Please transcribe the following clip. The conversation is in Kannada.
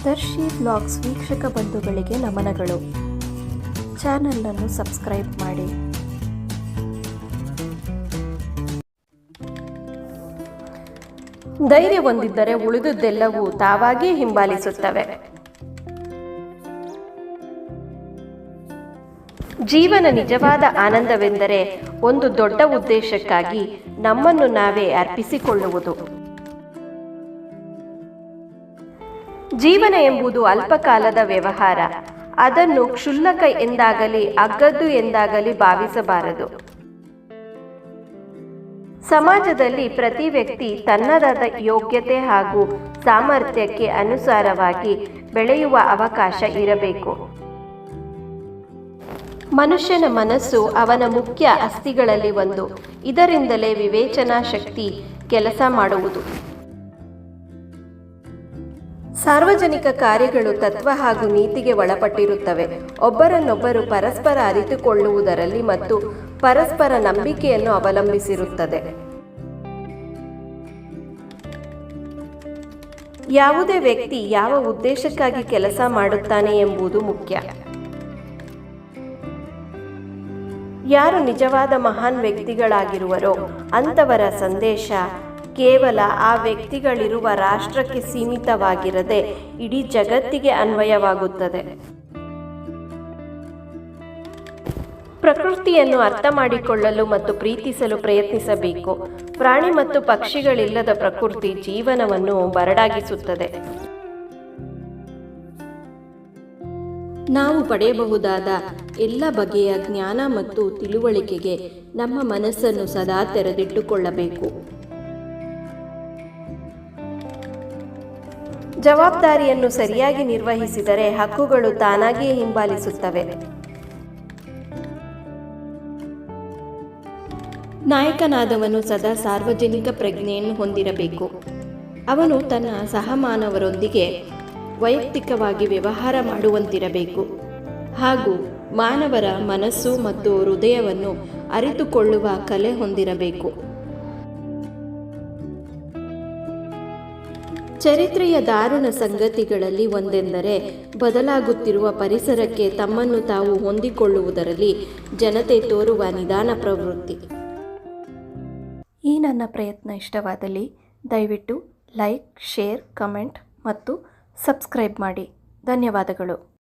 ದರ್ಶಿ ವ್ಲಾಗ್ಸ್ ವೀಕ್ಷಕ ಬಂಧುಗಳಿಗೆ ನಮನಗಳು. ಚಾನಲನ್ನು ಸಬ್ಸ್ಕ್ರೈಬ್ ಮಾಡಿ. ಧೈರ್ಯ ಹೊಂದಿದ್ದರೆ ಉಳಿದುದೆಲ್ಲವೂ ತಾವಾಗಿಯೇ ಹಿಂಬಾಲಿಸುತ್ತವೆ. ಜೀವನ ನಿಜವಾದ ಆನಂದವೆಂದರೆ ಒಂದು ದೊಡ್ಡ ಉದ್ದೇಶಕ್ಕಾಗಿ ನಮ್ಮನ್ನು ನಾವೇ ಅರ್ಪಿಸಿಕೊಳ್ಳುವುದು. ಜೀವನ ಎಂಬುದು ಅಲ್ಪಕಾಲದ ವ್ಯವಹಾರ. ಅದನ್ನು ಕ್ಷುಲ್ಲಕ ಎಂದಾಗಲಿ ಅಗ್ಗದ್ದು ಎಂದಾಗಲಿ ಭಾವಿಸಬಾರದು. ಸಮಾಜದಲ್ಲಿ ಪ್ರತಿ ವ್ಯಕ್ತಿ ತನ್ನದಾದ ಯೋಗ್ಯತೆ ಹಾಗೂ ಸಾಮರ್ಥ್ಯಕ್ಕೆ ಅನುಸಾರವಾಗಿ ಬೆಳೆಯುವ ಅವಕಾಶ ಇರಬೇಕು. ಮನುಷ್ಯನ ಮನಸ್ಸು ಅವನ ಮುಖ್ಯ ಅಸ್ಥಿಗಳಲ್ಲಿ ಒಂದು. ಇದರಿಂದಲೇ ವಿವೇಚನಾ ಶಕ್ತಿ ಕೆಲಸ ಮಾಡುವುದು. ಸಾರ್ವಜನಿಕ ಕಾರ್ಯಗಳು ತತ್ವ ಹಾಗೂ ನೀತಿಗೆ ಒಳಪಟ್ಟಿರುತ್ತವೆ. ಒಬ್ಬರನ್ನೊಬ್ಬರು ಪರಸ್ಪರ ಅರಿತುಕೊಳ್ಳುವುದರಲ್ಲಿ ಮತ್ತು ಪರಸ್ಪರ ನಂಬಿಕೆಯನ್ನು ಅವಲಂಬಿಸಿರುತ್ತದೆ. ಯಾವುದೇ ವ್ಯಕ್ತಿ ಯಾವ ಉದ್ದೇಶಕ್ಕಾಗಿ ಕೆಲಸ ಮಾಡುತ್ತಾನೆ ಎಂಬುದು ಮುಖ್ಯ. ಯಾರು ನಿಜವಾದ ಮಹಾನ್ ವ್ಯಕ್ತಿಗಳಾಗಿರುವರೋ ಅಂಥವರ ಸಂದೇಶ ಕೇವಲ ಆ ವ್ಯಕ್ತಿಗಳಿರುವ ರಾಷ್ಟ್ರಕ್ಕೆ ಸೀಮಿತವಾಗಿರದೆ ಇಡೀ ಜಗತ್ತಿಗೆ ಅನ್ವಯವಾಗುತ್ತದೆ. ಪ್ರಕೃತಿಯನ್ನು ಅರ್ಥ ಮಾಡಿಕೊಳ್ಳಲು ಮತ್ತು ಪ್ರೀತಿಸಲು ಪ್ರಯತ್ನಿಸಬೇಕು. ಪ್ರಾಣಿ ಮತ್ತು ಪಕ್ಷಿಗಳಿಲ್ಲದ ಪ್ರಕೃತಿ ಜೀವನವನ್ನು ಬರಡಾಗಿಸುತ್ತದೆ. ನಾವು ಪಡೆಯಬಹುದಾದ ಎಲ್ಲ ಬಗೆಯ ಜ್ಞಾನ ಮತ್ತು ತಿಳುವಳಿಕೆಗೆ ನಮ್ಮ ಮನಸ್ಸನ್ನು ಸದಾ ತೆರೆದಿಟ್ಟುಕೊಳ್ಳಬೇಕು. ಜವಾಬ್ದಾರಿಯನ್ನು ಸರಿಯಾಗಿ ನಿರ್ವಹಿಸಿದರೆ ಹಕ್ಕುಗಳು ತಾನಾಗಿಯೇ ಹಿಂಬಾಲಿಸುತ್ತವೆ. ನಾಯಕನಾದವನು ಸದಾ ಸಾರ್ವಜನಿಕ ಪ್ರಜ್ಞೆಯನ್ನು ಹೊಂದಿರಬೇಕು. ಅವನು ತನ್ನ ಸಹಮಾನವರೊಂದಿಗೆ ವೈಯಕ್ತಿಕವಾಗಿ ವ್ಯವಹಾರ ಮಾಡುವಂತಿರಬೇಕು ಹಾಗೂ ಮಾನವರ ಮನಸ್ಸು ಮತ್ತು ಹೃದಯವನ್ನು ಅರಿತುಕೊಳ್ಳುವ ಕಲೆ ಹೊಂದಿರಬೇಕು. ಚರಿತ್ರೆಯ ದಾರುಣ ಸಂಗತಿಗಳಲ್ಲಿ ಒಂದೆಂದರೆ ಬದಲಾಗುತ್ತಿರುವ ಪರಿಸರಕ್ಕೆ ತಮ್ಮನ್ನು ತಾವು ಹೊಂದಿಕೊಳ್ಳುವುದರಲ್ಲಿ ಜನತೆ ತೋರುವ ನಿಧಾನ ಪ್ರವೃತ್ತಿ. ಈ ನನ್ನ ಪ್ರಯತ್ನ ಇಷ್ಟವಾದಲ್ಲಿ ದಯವಿಟ್ಟು ಲೈಕ್, ಶೇರ್, ಕಮೆಂಟ್ ಮತ್ತು ಸಬ್ಸ್ಕ್ರೈಬ್ ಮಾಡಿ. ಧನ್ಯವಾದಗಳು.